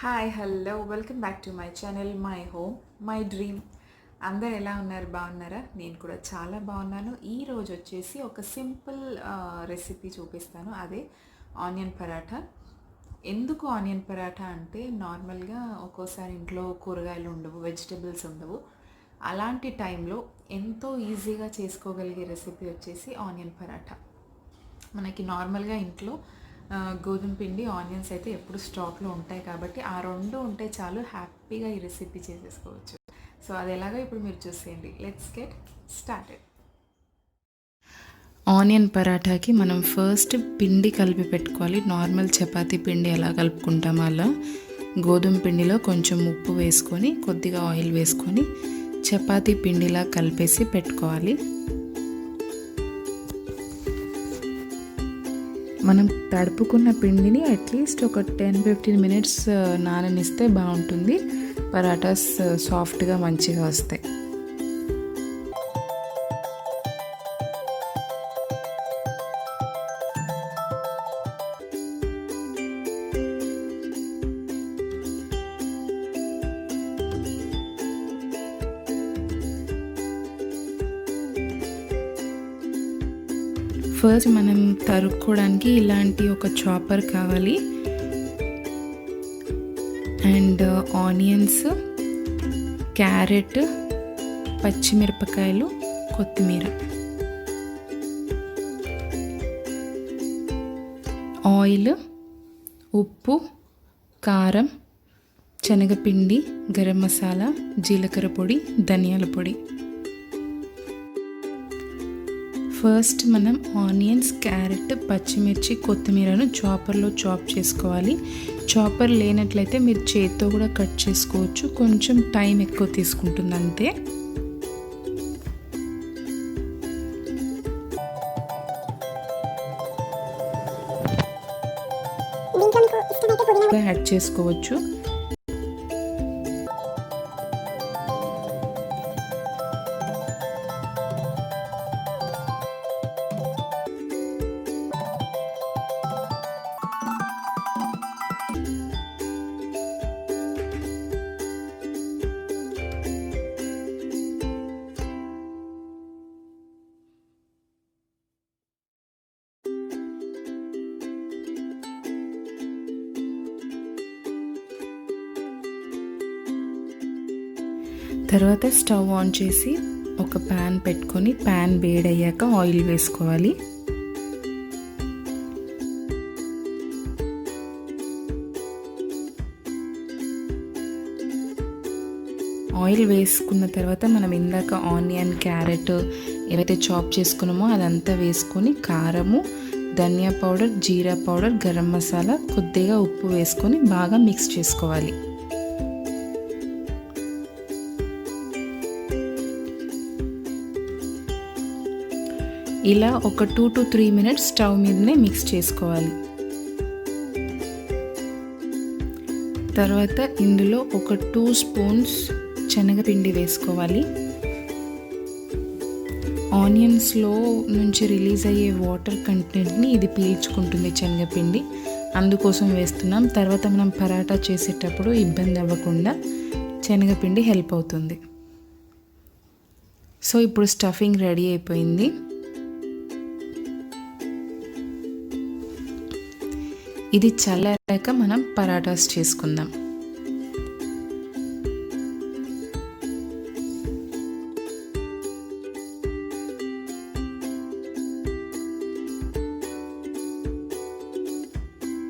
Hi hello welcome back to my channel my home my dream. అందరు ఎలా ఉన్నారు? బాగున్నారా? నేను కూడా చాలా బాగున్నాను. ఈరోజు వచ్చేసి ఒక సింపుల్ రెసిపీ చూపిస్తాను, అదే ఆనియన్ పరాఠా. ఎందుకు ఆనియన్ పరాఠా అంటే, నార్మల్గా ఒక్కోసారి ఇంట్లో కూరగాయలు ఉండవు, వెజిటబుల్స్ ఉండవు. అలాంటి టైంలో ఎంతో ఈజీగా చేసుకోగలిగే రెసిపీ వచ్చేసి ఆనియన్ పరాఠా. మనకి నార్మల్గా ఇంట్లో గోధుమ పిండి, ఆనియన్స్ అయితే ఎప్పుడు స్టాక్లో ఉంటాయి కాబట్టి ఆ రెండు ఉంటే చాలు, హ్యాపీగా ఈ రెసిపీ చేసేసుకోవచ్చు. సో అది ఎలాగో ఇప్పుడు మీరు చూసేయండి. Let's get started. ఆనియన్ పరాఠాకి మనం ఫస్ట్ పిండి కలిపి పెట్టుకోవాలి. నార్మల్ చపాతీ పిండి ఎలా కలుపుకుంటామో అలా గోధుమ పిండిలో కొంచెం ఉప్పు వేసుకొని, కొద్దిగా ఆయిల్ వేసుకొని చపాతీ పిండిలా కలిపేసి పెట్టుకోవాలి. మనం తడుపుకున్న పిండిని అట్లీస్ట్ ఒక 10-15 మినిట్స్ నాననిస్తే బాగుంటుంది. పరాటాస్ సాఫ్ట్గా మంచిగా వస్తాయి. ఫస్ట్ మనం తరుక్కోవడానికి ఇలాంటి ఒక చాపర్ కావాలి. అండ్ ఆనియన్స్, క్యారెట్, పచ్చిమిరపకాయలు, కొత్తిమీర, ఆయిల్, ఉప్పు, కారం, శనగపిండి, గరం మసాలా, జీలకర్ర పొడి, ధనియాల పొడి. ఫస్ట్ మనం ఆనియన్స్, క్యారెట్, పచ్చిమిర్చి, కొత్తిమీరను చాపర్లో చాప్ చేసుకోవాలి. చాపర్ లేనట్లయితే మీరు చేతితో కూడా కట్ చేసుకోవచ్చు, కొంచెం టైం ఎక్కువ తీసుకుంటుంది అంతే. యాడ్ చేసుకోవచ్చు. తర్వాత స్టవ్ ఆన్ చేసి ఒక ప్యాన్ పెట్టుకొని, ప్యాన్ వేడయ్యాక ఆయిల్ వేసుకోవాలి. ఆయిల్ వేసుకున్న తర్వాత మనం ఇందాక ఆనియన్, క్యారెట్ ఏవైతే చాప్ చేసుకున్నామో అదంతా వేసుకొని, కారము, ధనియా పౌడర్, జీరా పౌడర్, గరం మసాలా, కొద్దిగా ఉప్పు వేసుకొని బాగా మిక్స్ చేసుకోవాలి. ఇలా ఒక 2 to 3 మినిట్స్ స్టవ్ మీదనే మిక్స్ చేసుకోవాలి. తర్వాత ఇందులో ఒక 2 స్పూన్స్ శనగపిండి వేసుకోవాలి. ఆనియన్స్లో నుంచి రిలీజ్ అయ్యే వాటర్ కంటెంట్ని ఇది పీల్చుకుంటుంది శనగపిండి, అందుకోసం వేస్తున్నాం. తర్వాత మనం పరాటా చేసేటప్పుడు ఇబ్బంది అవ్వకుండా శనగపిండి హెల్ప్ అవుతుంది. సో ఇప్పుడు స్టఫింగ్ రెడీ అయిపోయింది. ఇది చల్లారాక మనం పరాటాస్ చేసుకుందాం.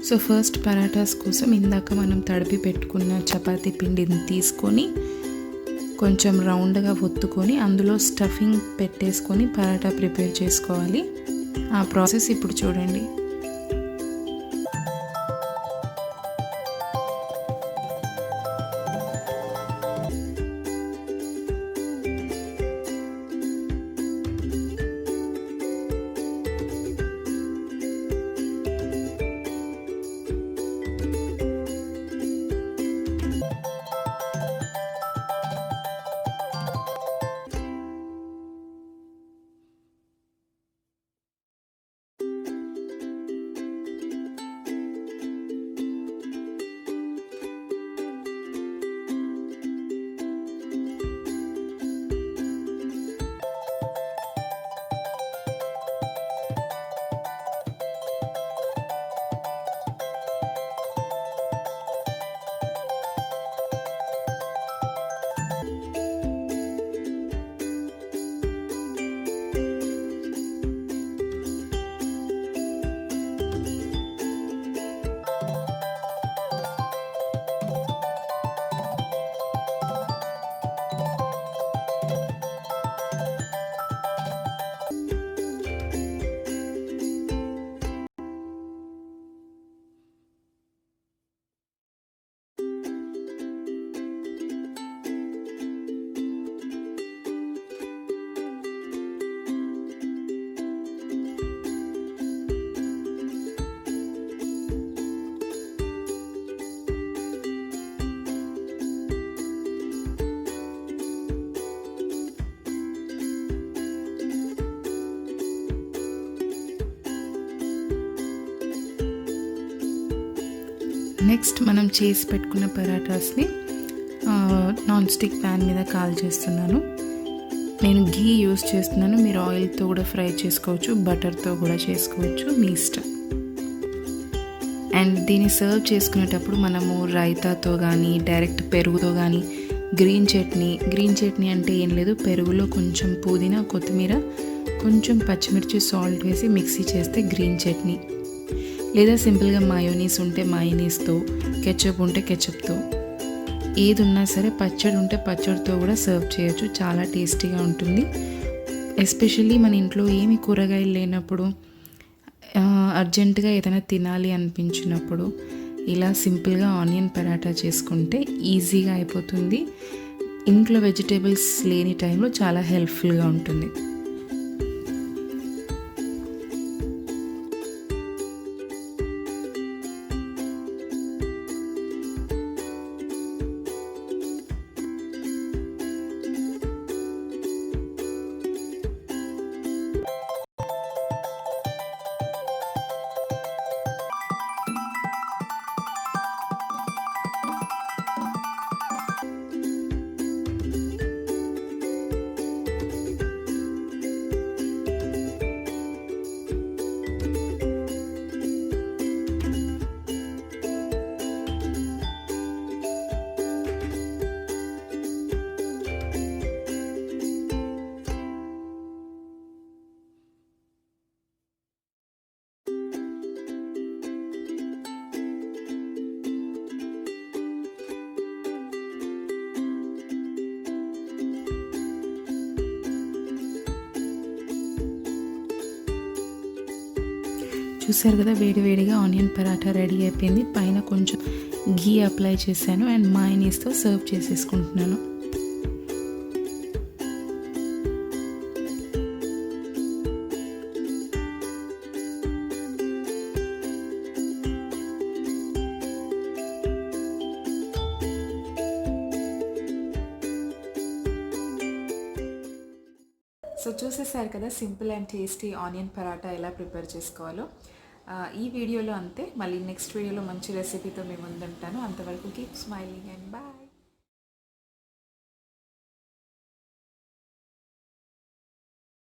సో ఫస్ట్ పరాటాస్ కోసం ఇందాక మనం తడిపి పెట్టుకున్న చపాతీ పిండిని తీసుకొని కొంచెం రౌండ్గా ఒత్తుకొని అందులో స్టఫింగ్ పెట్టేసుకొని పరాటా ప్రిపేర్ చేసుకోవాలి. ఆ ప్రాసెస్ ఇప్పుడు చూడండి. నెక్స్ట్ మనం చేసి పెట్టుకున్న పరాటాస్ని నాన్ స్టిక్ ప్యాన్ మీద కాల్ చేస్తున్నాను. నేను ఘీ యూస్ చేస్తున్నాను. మీరు ఆయిల్తో కూడా ఫ్రై చేసుకోవచ్చు, బటర్తో కూడా చేసుకోవచ్చు, మీ ఇష్టం. అండ్ దీన్ని సర్వ్ చేసుకునేటప్పుడు మనము రైతాతో కానీ డైరెక్ట్ పెరుగుతో కానీ గ్రీన్ చట్నీ అంటే ఏం లేదు, పెరుగులో కొంచెం పుదీనా, కొత్తిమీర, కొంచెం పచ్చిమిర్చి, సాల్ట్ వేసి మిక్సీ చేస్తే గ్రీన్ చట్నీ, లేదా సింపుల్గా మయోనీస్ ఉంటే మయోనీస్తో, కెచప్ ఉంటే కెచప్తో, ఏది ఉన్నా సరే, పచ్చడి ఉంటే పచ్చడితో కూడా సర్వ్ చేయొచ్చు. చాలా టేస్టీగా ఉంటుంది. ఎస్పెషల్లీ మన ఇంట్లో ఏమి కూరగాయలు లేనప్పుడు, అర్జెంటుగా ఏదైనా తినాలి అనిపించినప్పుడు ఇలా సింపుల్గా ఆనియన్ పరాటా చేసుకుంటే ఈజీగా అయిపోతుంది. ఇంట్లో వెజిటేబుల్స్ లేని టైంలో చాలా హెల్ప్ఫుల్గా ఉంటుంది. చూసారు కదా, వేడివేడిగా ఆనియన్ పరాటా రెడీ అయిపోయింది. పైన కొంచెం ఘీ అప్లై చేశాను అండ్ మయోనీస్తో సర్వ్ చేసేసుకుంటున్నాను. సో చూసేసారు కదా, simple and tasty onion paratha ఎలా ప్రిపేర్ చేసుకోవాలో. ఈ వీడియోలో అంతే. మళ్ళీ నెక్స్ట్ వీడియోలో మంచి రెసిపీతో మేము ముందుంటాను. అంతవరకు కీప్ స్మైలింగ్ అండ్ బాయ్.